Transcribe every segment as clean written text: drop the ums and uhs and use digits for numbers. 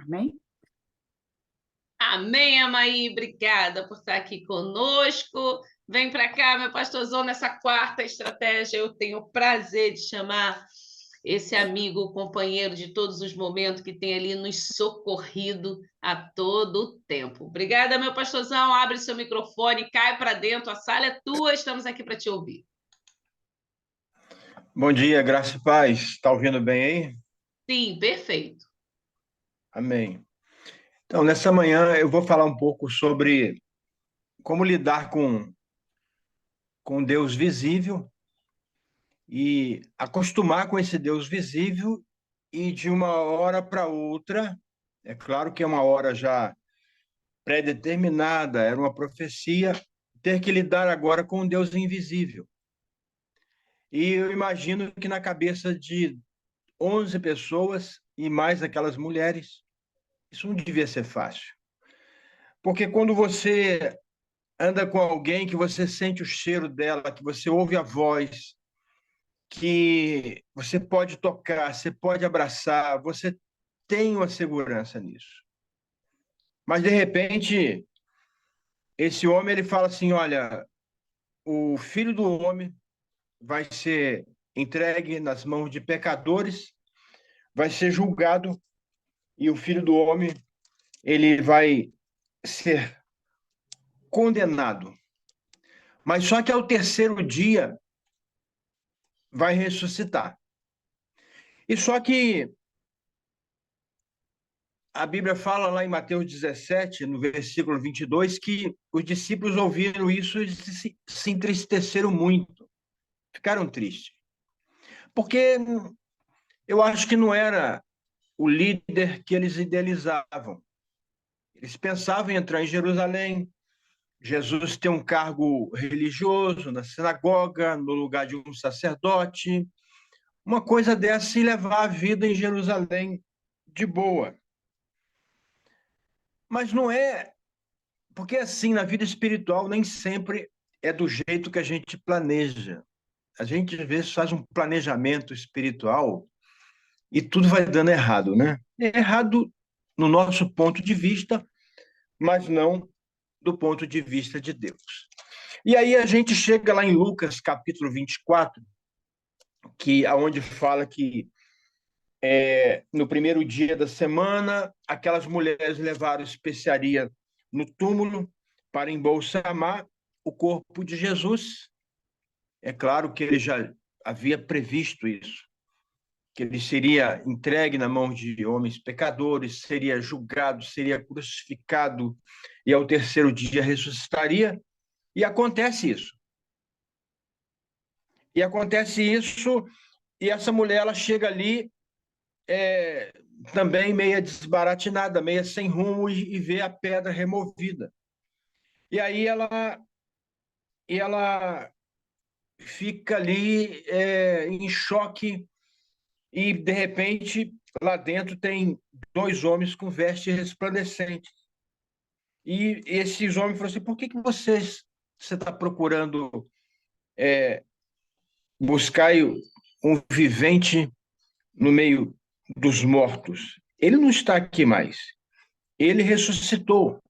Amém? Amém, Amaí. Obrigada por estar aqui conosco. Vem para cá, meu pastorzão, nessa quarta estratégia. Eu tenho o prazer de chamar esse amigo, companheiro de todos os momentos que tem ali nos socorrido a todo o tempo. Obrigada, meu pastorzão. Abre seu microfone, cai para dentro. A sala é tua, estamos aqui para te ouvir. Bom dia, graça e paz. Está ouvindo bem aí? Sim, perfeito. Amém. Então, nessa manhã eu vou falar um pouco sobre como lidar com Deus visível e acostumar com esse Deus visível e de uma hora para outra, é claro que é uma hora já pré-determinada, era uma profecia, ter que lidar agora com um Deus invisível. E eu imagino que na cabeça de 11 pessoas e mais aquelas mulheres, isso não devia ser fácil. Porque quando você anda com alguém que você sente o cheiro dela, que você ouve a voz, que você pode tocar, você pode abraçar, você tem uma segurança nisso. Mas de repente, esse homem ele fala assim, olha, o filho do homem vai ser entregue nas mãos de pecadores, vai ser julgado e o filho do homem ele vai ser condenado. Mas só que ao terceiro dia vai ressuscitar. E só que a Bíblia fala lá em Mateus 17, no versículo 22, que os discípulos ouviram isso e se entristeceram muito, ficaram tristes. Porque eu acho que não era o líder que eles idealizavam. Eles pensavam em entrar em Jerusalém, Jesus tem um cargo religioso na sinagoga, no lugar de um sacerdote, uma coisa dessa e levar a vida em Jerusalém de boa. Mas não é, porque assim, na vida espiritual nem sempre é do jeito que a gente planeja. A gente às vezes faz um planejamento espiritual e tudo vai dando errado, né? É errado no nosso ponto de vista, mas não do ponto de vista de Deus. E aí a gente chega lá em Lucas, capítulo 24, que aonde fala que no primeiro dia da semana, aquelas mulheres levaram especiaria no túmulo para embalsamar o corpo de Jesus. É claro que ele já havia previsto isso, que ele seria entregue na mão de homens pecadores, seria julgado, seria crucificado e ao terceiro dia ressuscitaria. E acontece isso. E acontece isso, e essa mulher ela chega ali também meia desbaratinada, meia sem rumo e vê a pedra removida. E aí ela fica ali em choque e, de repente, lá dentro tem dois homens com vestes resplandecentes. E esses homens falaram assim, por que você está procurando buscar um vivente no meio dos mortos? Ele não está aqui mais. Ele ressuscitou.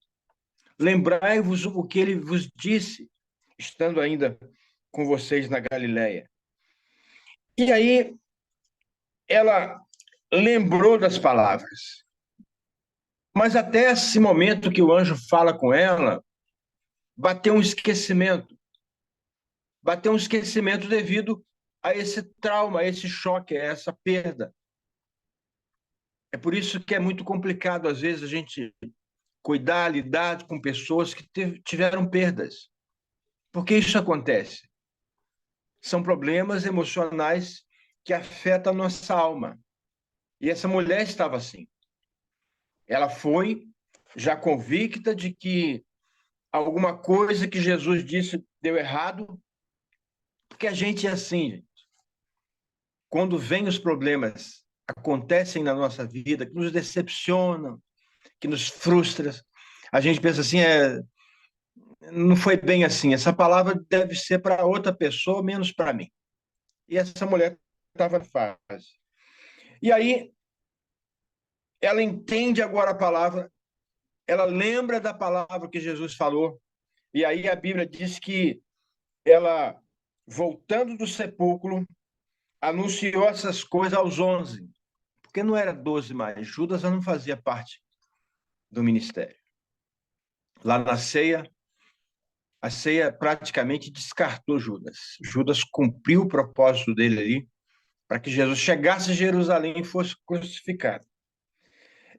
Lembrai-vos o que ele vos disse, estando ainda com vocês na Galileia. E aí ela lembrou das palavras. Mas até esse momento que o anjo fala com ela, bateu um esquecimento. Bateu um esquecimento devido a esse trauma, a esse choque, a essa perda. É por isso que é muito complicado, às vezes, a gente cuidar, lidar com pessoas que tiveram perdas. Porque isso acontece. São problemas emocionais que afetam a nossa alma. E essa mulher estava assim. Ela foi já convicta de que alguma coisa que Jesus disse deu errado, porque a gente é assim, gente. Quando vem os problemas, acontecem na nossa vida, que nos decepcionam, que nos frustram, a gente pensa assim, não foi bem assim, essa palavra deve ser para outra pessoa, menos para mim. E essa mulher estava na fase. E aí ela entende agora a palavra, ela lembra da palavra que Jesus falou, e aí a Bíblia diz que ela, voltando do sepulcro, anunciou essas coisas aos 11, porque não era 12 mais, Judas não fazia parte do ministério. Lá na ceia, a ceia praticamente descartou Judas. Judas cumpriu o propósito dele ali, para que Jesus chegasse a Jerusalém e fosse crucificado.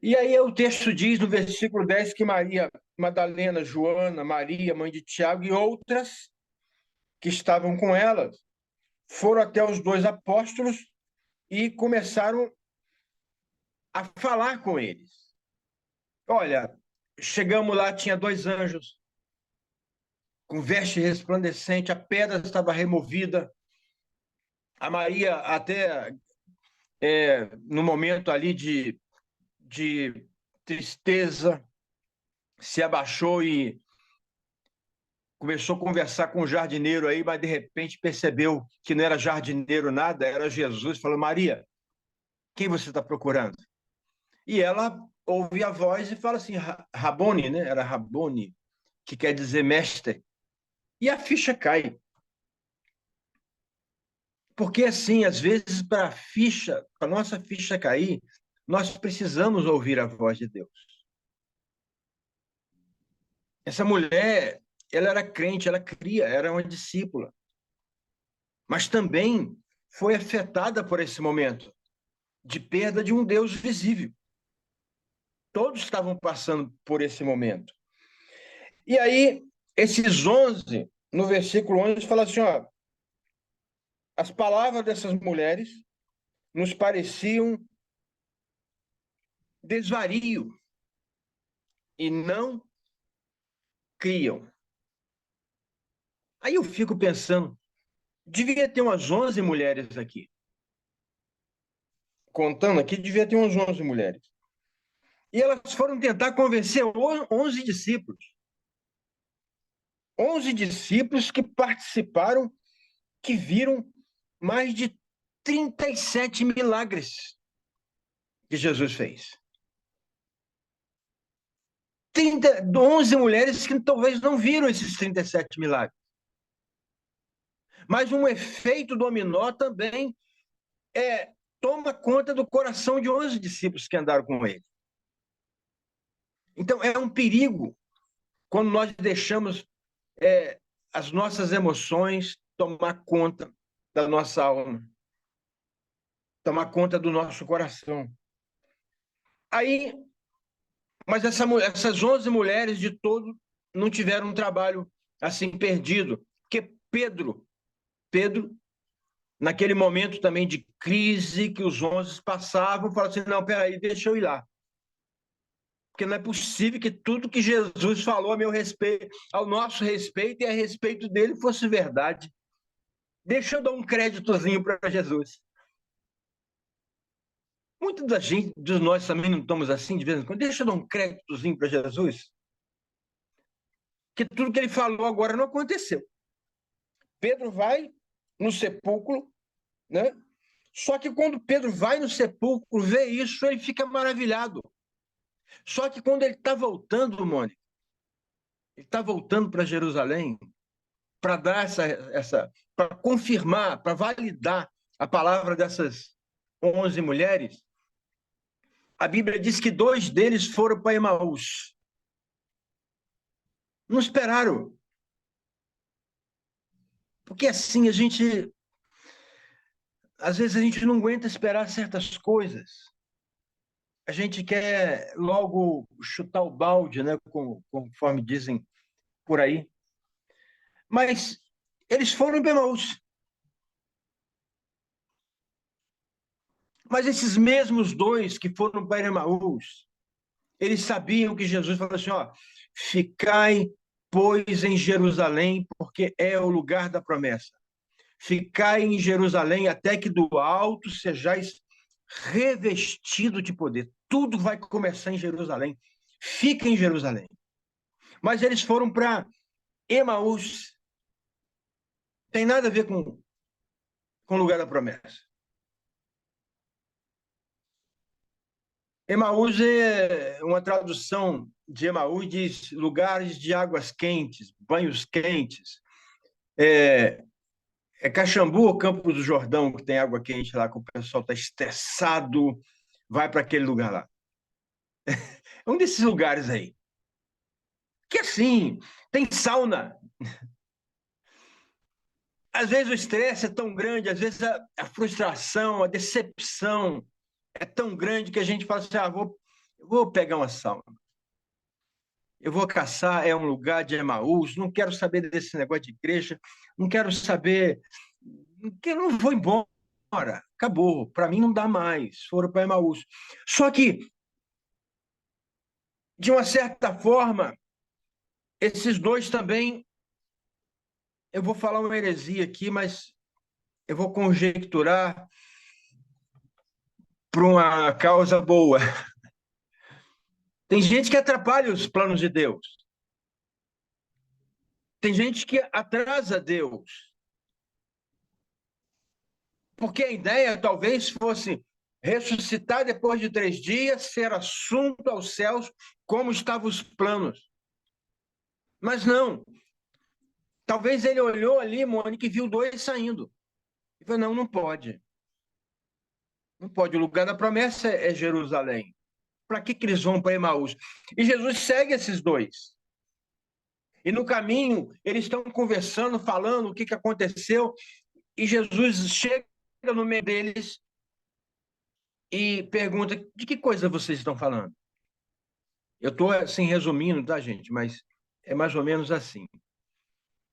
E aí o texto diz no versículo 10 que Maria Madalena, Joana, Maria, mãe de Tiago e outras que estavam com elas foram até os dois apóstolos e começaram a falar com eles. Olha, chegamos lá, tinha dois anjos com veste resplandecente, a pedra estava removida. A Maria até no momento ali de tristeza, se abaixou e começou a conversar com o jardineiro aí, mas de repente percebeu que não era jardineiro nada, era Jesus. Falou: Maria, quem você está procurando? E ela ouve a voz e fala assim: Rabone, né? Era Rabone, que quer dizer mestre. E a ficha cai. Porque assim, às vezes, para nossa ficha cair, nós precisamos ouvir a voz de Deus. Essa mulher, ela era crente, ela cria, era uma discípula, mas também foi afetada por esse momento de perda de um Deus visível. Todos estavam passando por esse momento. E aí, esses 11, no versículo 11, fala assim, ó, as palavras dessas mulheres nos pareciam desvario e não criam. Aí eu fico pensando, devia ter umas 11 mulheres aqui. Contando aqui, devia ter umas 11 mulheres. E elas foram tentar convencer 11 discípulos. 11 discípulos que participaram, que viram mais de 37 milagres que Jesus fez. 11 mulheres que talvez não viram esses 37 milagres. Mas um efeito dominó também toma conta do coração de 11 discípulos que andaram com ele. Então, é um perigo quando nós deixamos as nossas emoções tomar conta da nossa alma, tomar conta do nosso coração. Aí, mas essas 11 mulheres de todo não tiveram um trabalho assim perdido, porque Pedro, naquele momento também de crise que os 11 passavam, falou assim, não, peraí, deixa eu ir lá. Porque não é possível que tudo que Jesus falou a meu respeito, ao nosso respeito e a respeito dele fosse verdade. Deixa eu dar um créditozinho para Jesus. Muitos de nós também não estamos assim de vez em quando. Deixa eu dar um créditozinho para Jesus. Que tudo que ele falou agora não aconteceu. Pedro vai no sepulcro, né? Só que quando Pedro vai no sepulcro, vê isso, ele fica maravilhado. Só que quando ele está voltando, Mônica, ele está voltando para Jerusalém para dar para confirmar, para validar a palavra dessas 11 mulheres. A Bíblia diz que 2 deles foram para Emaús. Não esperaram. Porque assim, às vezes a gente não aguenta esperar certas coisas. A gente quer logo chutar o balde, né, conforme dizem por aí. Mas eles foram para Emaús. Mas esses mesmos 2 que foram para Emaús, eles sabiam que Jesus falou assim, ó, ficai, pois, em Jerusalém, porque é o lugar da promessa. Ficai em Jerusalém até que do alto sejais revestido de poder. Tudo vai começar em Jerusalém. Fica em Jerusalém. Mas eles foram para Emaús. Tem nada a ver com o lugar da promessa. Emaús é uma tradução de Emaús, diz lugares de águas quentes, banhos quentes. É Caxambu ou Campos do Jordão, que tem água quente lá, que o pessoal está estressado, vai para aquele lugar lá. É um desses lugares aí. Que assim, tem sauna. Às vezes o estresse é tão grande, às vezes a frustração, a decepção é tão grande que a gente fala assim, vou pegar uma sauna. Eu vou caçar, é um lugar de Emaús, não quero saber desse negócio de igreja, não quero saber, não vou embora, acabou, para mim não dá mais, foram para Emaús. Só que, de uma certa forma, esses dois também, eu vou falar uma heresia aqui, mas eu vou conjecturar por uma causa boa. Tem gente que atrapalha os planos de Deus. Tem gente que atrasa Deus. Porque a ideia talvez fosse ressuscitar depois de 3 dias, ser assunto aos céus, como estavam os planos. Mas não. Talvez ele olhou ali, Mônica, e viu 2 saindo. E falou, não pode. Não pode. O lugar da promessa é Jerusalém. Para que eles vão para Emaús? E Jesus segue esses 2. E no caminho, eles estão conversando, falando o que aconteceu, e Jesus chega no meio deles e pergunta, de que coisa vocês estão falando? Eu estou, assim, resumindo, tá, gente? Mas é mais ou menos assim.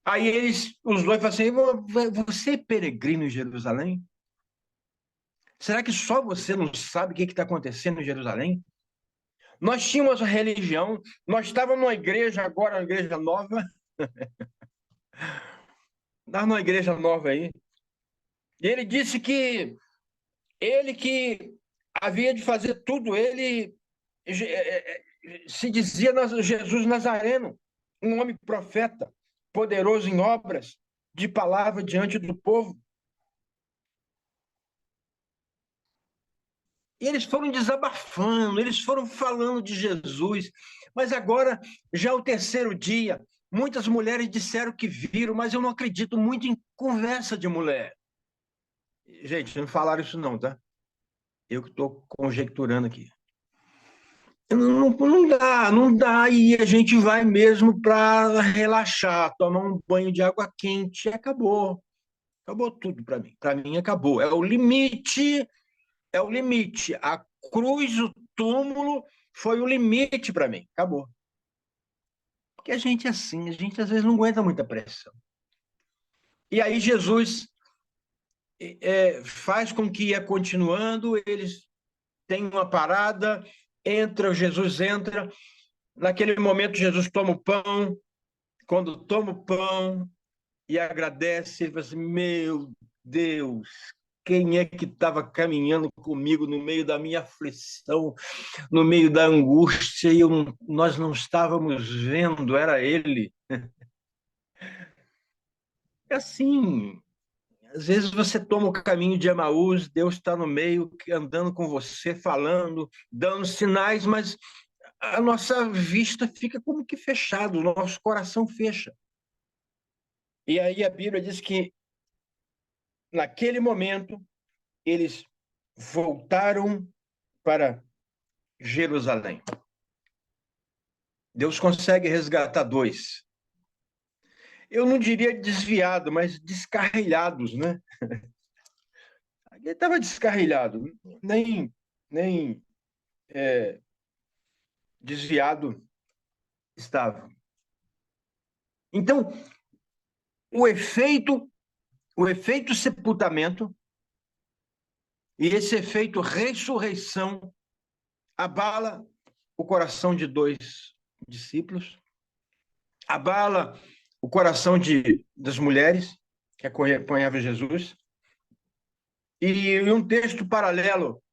Aí os dois falam assim, você é peregrino em Jerusalém? Será que só você não sabe o que está acontecendo em Jerusalém? Nós tínhamos uma religião, nós estávamos numa igreja agora, uma igreja nova, estávamos numa igreja nova aí, e ele disse que ele que havia de fazer tudo, ele se dizia Jesus Nazareno, um homem profeta, poderoso em obras, de palavra diante do povo. E eles foram desabafando, eles foram falando de Jesus. Mas agora, já é o 3º dia, muitas mulheres disseram que viram, mas eu não acredito muito em conversa de mulher. Gente, não falaram isso não, tá? Eu que estou conjecturando aqui. Não dá, e a gente vai mesmo para relaxar, tomar um banho de água quente, e acabou. Acabou tudo para mim. Para mim acabou. É o limite, é o limite. A cruz, o túmulo, foi o limite para mim. Acabou. Porque a gente é assim, a gente às vezes não aguenta muita pressão. E aí Jesus faz com que ia continuando, eles têm uma parada, Jesus entra. Naquele momento, Jesus toma o pão. Quando toma o pão e agradece, ele fala assim, meu Deus, quem é que estava caminhando comigo no meio da minha aflição, no meio da angústia, e nós não estávamos vendo, era ele. É assim, às vezes você toma o caminho de Emaús, Deus está no meio, andando com você, falando, dando sinais, mas a nossa vista fica como que fechada, o nosso coração fecha. E aí a Bíblia diz que, naquele momento, eles voltaram para Jerusalém. Deus consegue resgatar 2. Eu não diria desviado, mas descarrilhados, né? Ele estava descarrilhado, nem desviado estava. Então, o efeito sepultamento e esse efeito ressurreição abala o coração de 2 discípulos, abala o coração das mulheres que acompanhavam Jesus. E um texto paralelo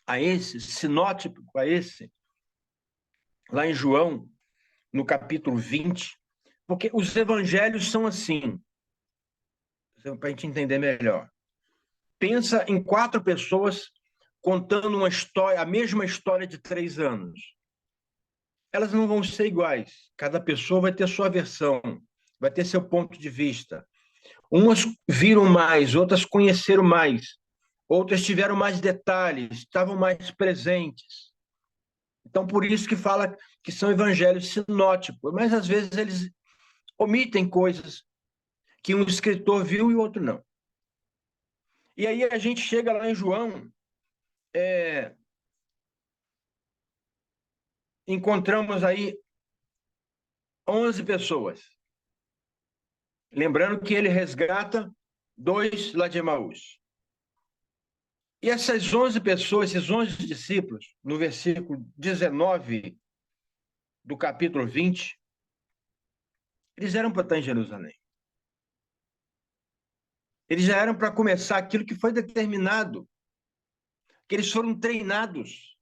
a esse, sinótipo a esse, lá em João, no capítulo 20, porque os evangelhos são assim, para a gente entender melhor. Pensa em 4 pessoas contando uma história, a mesma história de 3 anos. Elas não vão ser iguais. Cada pessoa vai ter sua versão, vai ter seu ponto de vista. Umas viram mais, outras conheceram mais, outras tiveram mais detalhes, estavam mais presentes. Então, por isso que fala que são evangelhos sinóticos, mas às vezes eles omitem coisas que um escritor viu e o outro não. E aí a gente chega lá em João, encontramos aí 11 pessoas. Lembrando que ele resgata 2 lá de Emaús. E essas 11 pessoas, esses 11 discípulos, no versículo 19 do capítulo 20, eles eram para estar em Jerusalém. Eles já eram para começar aquilo que foi determinado, que eles foram treinados.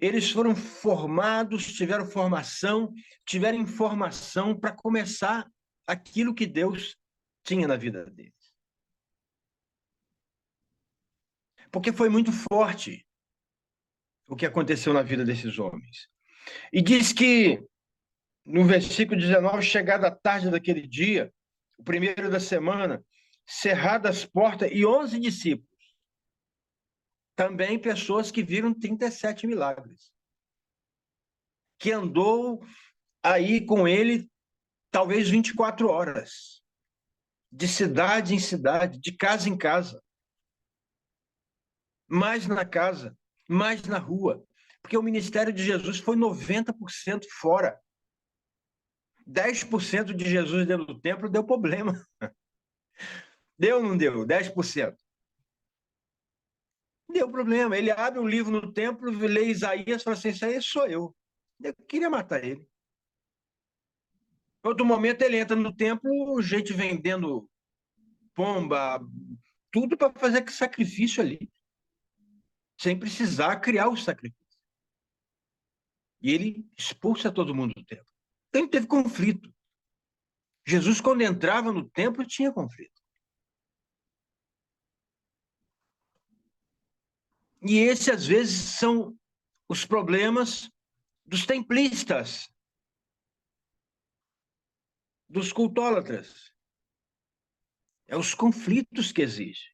Eles foram formados, tiveram formação, tiveram informação para começar aquilo que Deus tinha na vida deles. Porque foi muito forte o que aconteceu na vida desses homens. E diz que, no versículo 19, chegada a tarde daquele dia, o primeiro da semana, cerradas as portas e 11 discípulos. Também pessoas que viram 37 milagres. Que andou aí com ele talvez 24 horas. De cidade em cidade, de casa em casa. Mais na casa, mais na rua. Porque o ministério de Jesus foi 90% fora. 10% de Jesus dentro do templo deu problema. Deu ou não deu? 10%. Deu problema. Ele abre um livro no templo, lê Isaías e fala assim, isso aí sou eu. Eu queria matar ele. Em outro momento ele entra no templo, gente vendendo pomba, tudo para fazer sacrifício ali. Sem precisar criar o sacrifício. E ele expulsa todo mundo do templo. Então ele teve conflito. Jesus, quando entrava no templo, tinha conflito. E esses, às vezes, são os problemas dos templistas, dos cultólatras. É os conflitos que existem.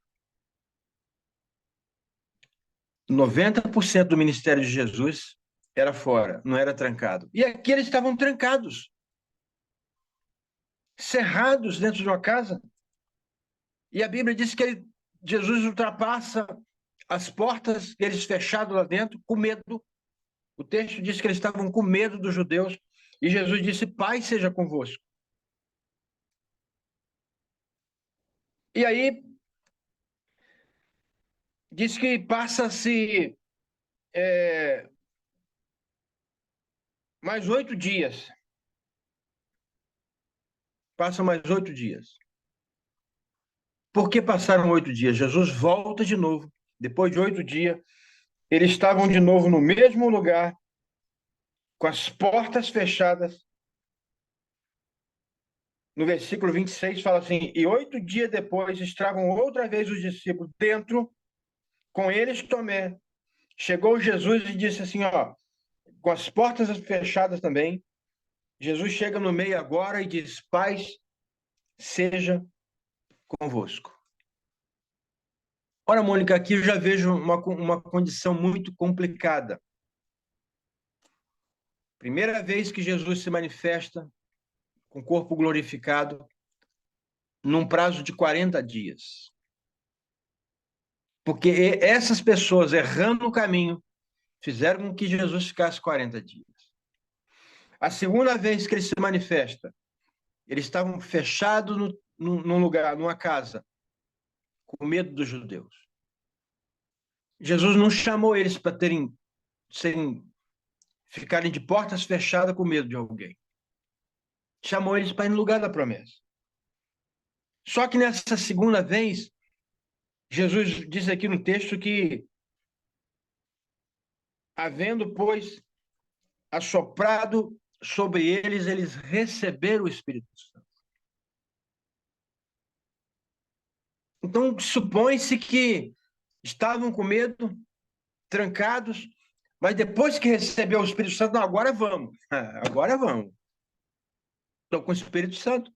90% do ministério de Jesus era fora, não era trancado. E aqui eles estavam trancados, cerrados dentro de uma casa. E a Bíblia diz que Jesus ultrapassa as portas, eles fechados lá dentro, com medo. O texto diz que eles estavam com medo dos judeus. E Jesus disse, paz seja convosco. E aí, diz que passa-se mais 8 dias. Passam mais 8 dias. Por que passaram 8 dias? Jesus volta de novo. Depois de 8 dias, eles estavam de novo no mesmo lugar, com as portas fechadas. No versículo 26 fala assim, e 8 dias depois estavam outra vez os discípulos dentro, com eles Tomé. Chegou Jesus e disse assim, ó, com as portas fechadas também, Jesus chega no meio agora e diz, paz seja convosco. Ora, Mônica, aqui eu já vejo uma condição muito complicada. Primeira vez que Jesus se manifesta com o corpo glorificado, num prazo de 40 dias. Porque essas pessoas, errando o caminho, fizeram com que Jesus ficasse 40 dias. A segunda vez que ele se manifesta, eles estavam fechados num lugar, numa casa, com medo dos judeus. Jesus não chamou eles para ficarem de portas fechadas com medo de alguém. Chamou eles para ir no lugar da promessa. Só que nessa segunda vez, Jesus diz aqui no texto que, havendo, pois, assoprado sobre eles, eles receberam o Espírito Santo. Então, supõe-se que estavam com medo, trancados, mas depois que recebeu o Espírito Santo, não, agora vamos, agora vamos. Estou com o Espírito Santo.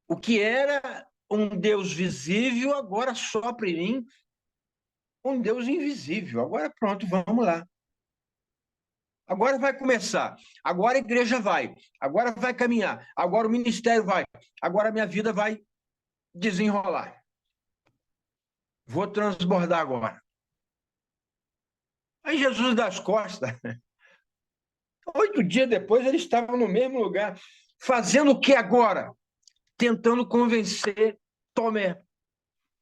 O que era um Deus visível, agora sopra em mim um Deus invisível. Agora pronto, vamos lá. Agora vai começar. Agora a igreja vai. Agora vai caminhar. Agora o ministério vai. Agora a minha vida vai desenrolar. Vou transbordar agora. Aí Jesus das costas, 8 dias depois, ele estava no mesmo lugar, fazendo o que agora? Tentando convencer Tomé.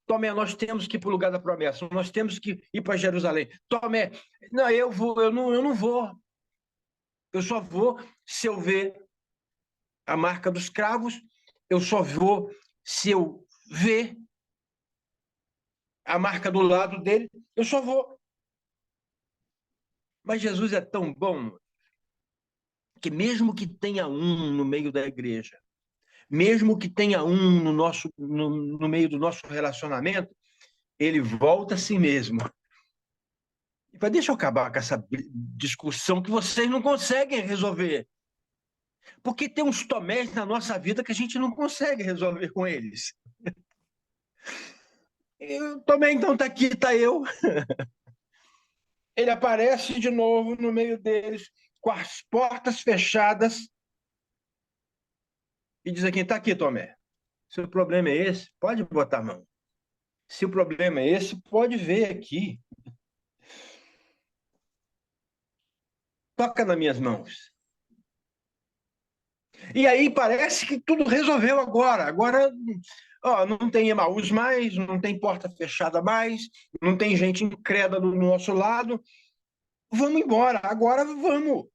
Tomé, nós temos que ir para o lugar da promessa, nós temos que ir para Jerusalém. Tomé, não, eu não vou. Eu só vou se eu ver a marca dos cravos, eu só vou se eu ver a marca do lado dele, eu só vou. Mas Jesus é tão bom que mesmo que tenha um no meio da igreja, mesmo que tenha um no meio do nosso relacionamento, ele volta a si mesmo. E vai, deixa eu acabar com essa discussão que vocês não conseguem resolver. Porque tem uns Tomés na nossa vida que a gente não consegue resolver com eles. Tomé, então, está aqui, está eu. Ele aparece de novo no meio deles, com as portas fechadas, e diz aqui, está aqui, Tomé. Se o problema é esse, pode botar a mão. Se o problema é esse, pode ver aqui. Toca nas minhas mãos. E aí parece que tudo resolveu agora. Agora, ó, não tem Emaús mais, não tem porta fechada mais, não tem gente incrédula do nosso lado. Vamos embora, agora vamos.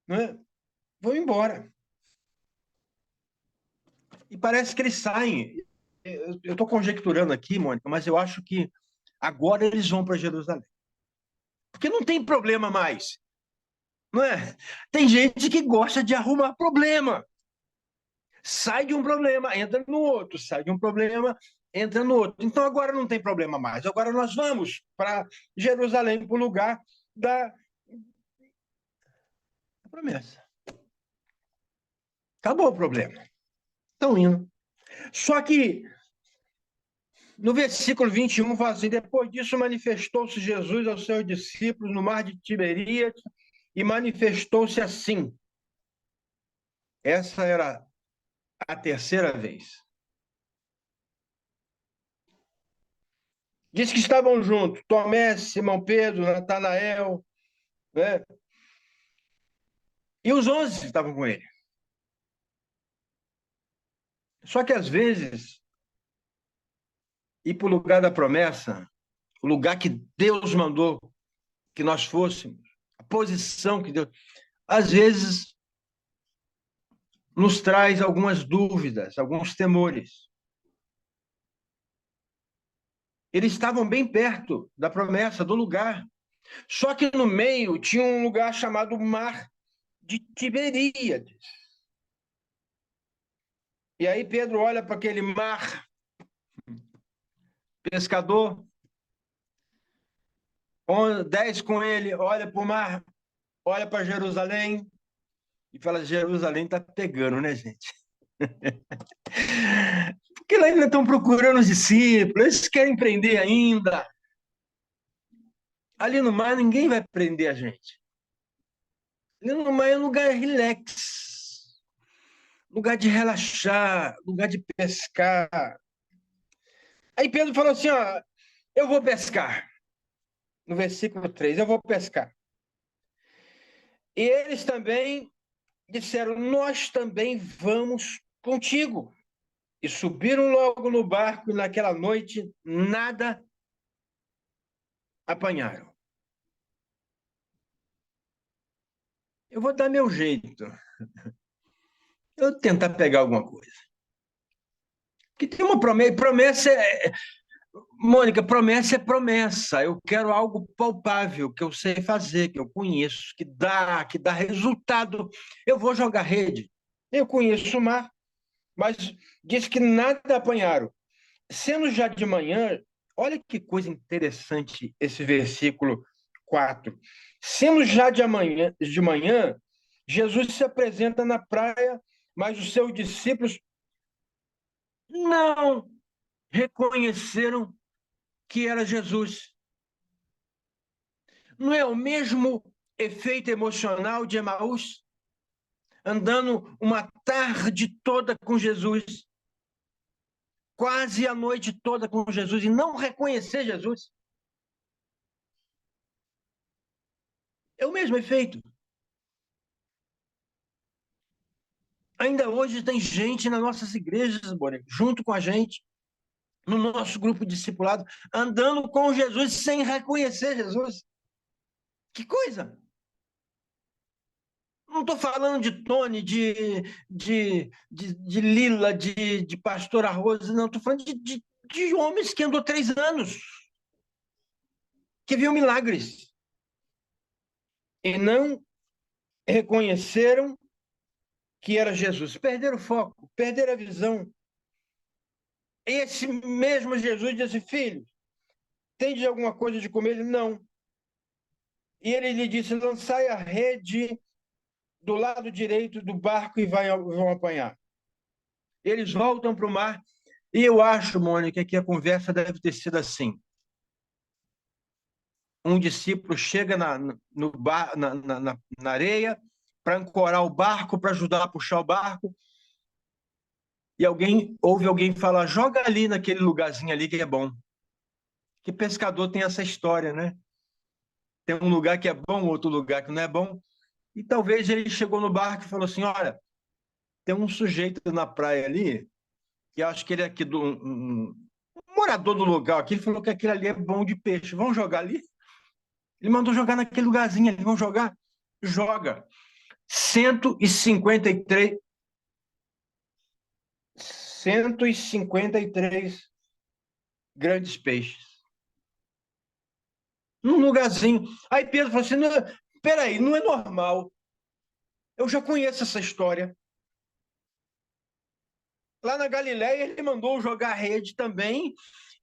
Né? Vamos embora. E parece que eles saem. Eu estou conjecturando aqui, Mônica, mas eu acho que agora eles vão para Jerusalém. Porque não tem problema mais. Não é? Tem gente que gosta de arrumar problema. Sai de um problema, entra no outro, sai de um problema, entra no outro. Então agora não tem problema mais. Agora nós vamos para Jerusalém, para o lugar da promessa. Acabou o problema. Estão indo. Só que no versículo 21 fala assim: depois disso manifestou-se Jesus aos seus discípulos no mar de Tiberíades e manifestou-se assim. Essa era a terceira vez. Diz que estavam juntos Tomé, Simão Pedro, Natanael, né? E os 11 estavam com ele. Só que às vezes, ir para o lugar da promessa, o lugar que Deus mandou que nós fôssemos, a posição que Deus... Às vezes, nos traz algumas dúvidas, alguns temores. Eles estavam bem perto da promessa, do lugar. Só que no meio tinha um lugar chamado Mar de Tiberíades. E aí Pedro olha para aquele mar, pescador, 10 com ele, olha para o mar, olha para Jerusalém e fala: Jerusalém está pegando, né, gente? Porque lá ainda estão procurando os discípulos, eles querem prender ainda. Ali no mar ninguém vai prender a gente. Ali no mar é um lugar relax, lugar de relaxar, lugar de pescar. Aí Pedro falou assim: ó, eu vou pescar. No versículo 3, eu vou pescar. E eles também disseram: nós também vamos contigo. E subiram logo no barco, e naquela noite nada apanharam. Eu vou dar meu jeito. Eu vou tentar pegar alguma coisa. Porque tem uma promessa. Promessa é... Mônica, promessa é promessa. Eu quero algo palpável, que eu sei fazer, que eu conheço, que dá resultado. Eu vou jogar rede. Eu conheço o mar, mas diz que nada apanharam. Sendo já de manhã, Olha que coisa interessante esse versículo 4. Sendo já de manhã, Jesus se apresenta na praia, mas os seus discípulos não reconheceram que era Jesus. Não é o mesmo efeito emocional de Emaús? Andando uma tarde toda com Jesus, quase a noite toda com Jesus, e não reconhecer Jesus. É o mesmo efeito. Ainda hoje tem gente nas nossas igrejas, Boni, junto com a gente, no nosso grupo discipulado, andando com Jesus sem reconhecer Jesus. Que coisa! Não estou falando de Tony, de Lila, de Pastor Arroz, não, estou falando de homens que andou 3 anos, que viu milagres, e não reconheceram que era Jesus. Perderam o foco, perderam a visão. Esse mesmo Jesus disse: filho, tem de alguma coisa de comer? Ele, não. E ele lhe disse: lançai a rede do lado direito do barco e vão apanhar. Eles voltam para o mar, e eu acho, Mônica, que a conversa deve ter sido assim. Um discípulo chega na areia para ancorar o barco, para ajudar a puxar o barco, e ouve alguém falar: joga ali naquele lugarzinho ali que é bom. Que pescador tem essa história, né? Tem um lugar que é bom, outro lugar que não é bom. E talvez ele chegou no barco e falou assim: olha, tem um sujeito na praia ali, que acho que ele é aqui um morador do lugar aqui, ele falou que aquele ali é bom de peixe. Vamos jogar ali? Ele mandou jogar naquele lugarzinho ali. Vamos jogar? Joga. 153 grandes peixes. Num lugarzinho. Aí Pedro falou assim: não, peraí, não é normal. Eu já conheço essa história. Lá na Galileia, ele mandou jogar rede também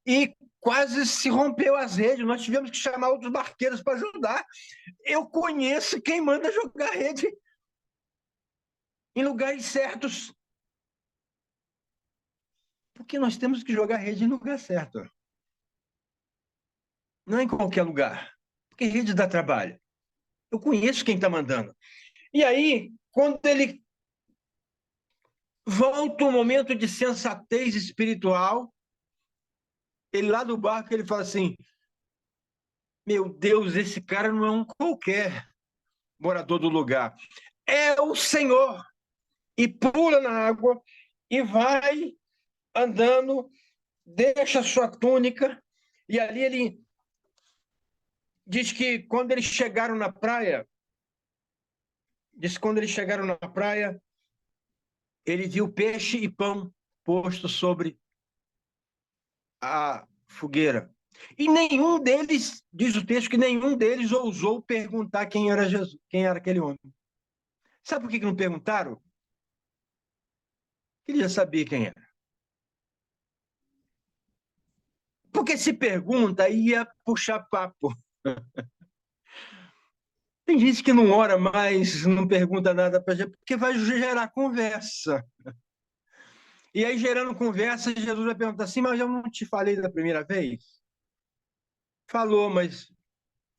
e quase se rompeu as redes. Nós tivemos que chamar outros barqueiros para ajudar. Eu conheço quem manda jogar rede em lugares certos. Porque nós temos que jogar rede no lugar certo. Não é em qualquer lugar. Porque rede dá trabalho. Eu conheço quem está mandando. E aí, quando ele volta um momento de sensatez espiritual, ele lá do barco, ele fala assim: meu Deus, esse cara não é um qualquer morador do lugar. É o Senhor. E pula na água e vai andando, deixa a sua túnica, e ali ele diz que quando eles chegaram na praia, ele viu peixe e pão posto sobre a fogueira. E nenhum deles, diz o texto, que nenhum deles ousou perguntar quem era Jesus, quem era aquele homem. Sabe por que não perguntaram? Ele já sabia quem era. Porque se pergunta, ia puxar papo. Tem gente que não ora mais, não pergunta nada para gente, porque vai gerar conversa. E aí, gerando conversa, Jesus vai perguntar assim: mas eu não te falei da primeira vez? Falou, mas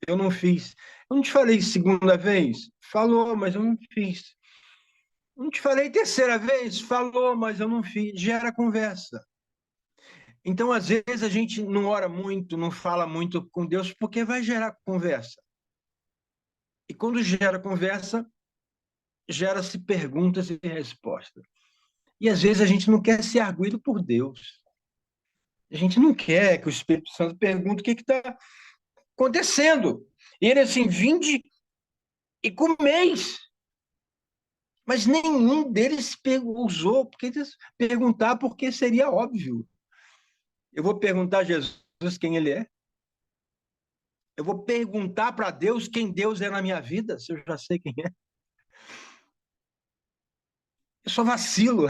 eu não fiz. Eu não te falei segunda vez? Falou, mas eu não fiz. Eu não te falei terceira vez? Falou, mas eu não fiz. Gera conversa. Então, às vezes, a gente não ora muito, não fala muito com Deus, porque vai gerar conversa. E quando gera conversa, gera-se perguntas e respostas. E às vezes a gente não quer ser arguído por Deus. A gente não quer que o Espírito Santo pergunte o que está acontecendo. E ele assim: vinde e comeis. Mas nenhum deles ousou perguntar, porque seria óbvio. Eu vou perguntar a Jesus quem ele é? Eu vou perguntar para Deus quem Deus é na minha vida, se eu já sei quem é? Eu só vacilo.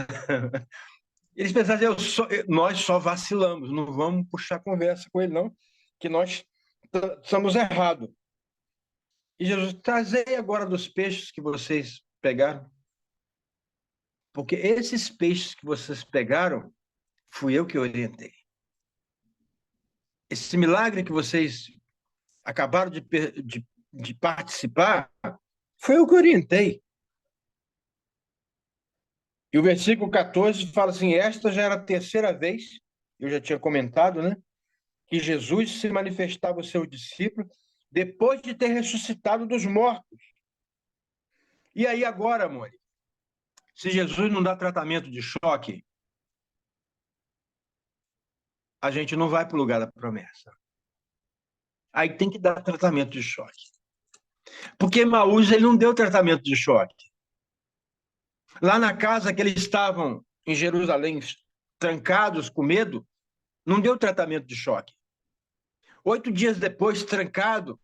Eles pensaram, nós só vacilamos, não vamos puxar conversa com ele, não, que nós estamos errados. E Jesus, trazei agora dos peixes que vocês pegaram. Porque esses peixes que vocês pegaram, fui eu que orientei. Esse milagre que vocês acabaram de participar, foi eu que orientei. E o versículo 14 fala assim, esta já era a terceira vez, eu já tinha comentado, né? Que Jesus se manifestava ao seu discípulo depois de ter ressuscitado dos mortos. E aí agora, amor, se Jesus não dá tratamento de choque, a gente não vai para o lugar da promessa. Aí tem que dar tratamento de choque. Porque Emaús, ele não deu tratamento de choque. Lá na casa que eles estavam em Jerusalém, trancados com medo, não deu tratamento de choque. 8 dias depois, trancado,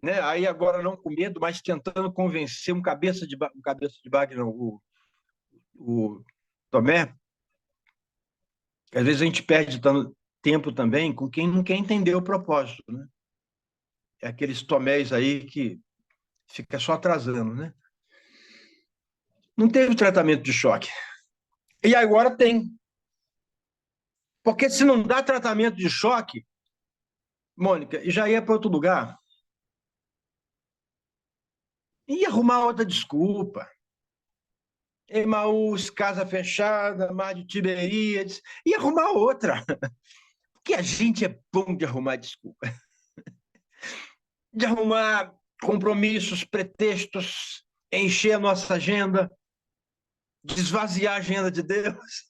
né? Aí agora não com medo, mas tentando convencer um cabeça de bagre, não, o Tomé. Às vezes a gente perde tempo também com quem não quer entender o propósito, né? É aqueles Tomés aí que fica só atrasando, né? Não teve tratamento de choque. E agora tem. Porque se não dá tratamento de choque, Mônica, já ia para outro lugar. Ia arrumar outra desculpa. Emaús, casa fechada, mar de Tiberíades. Ia arrumar outra. Porque a gente é bom de arrumar desculpa. De arrumar compromissos, pretextos, encher a nossa agenda, de esvaziar a agenda de Deus.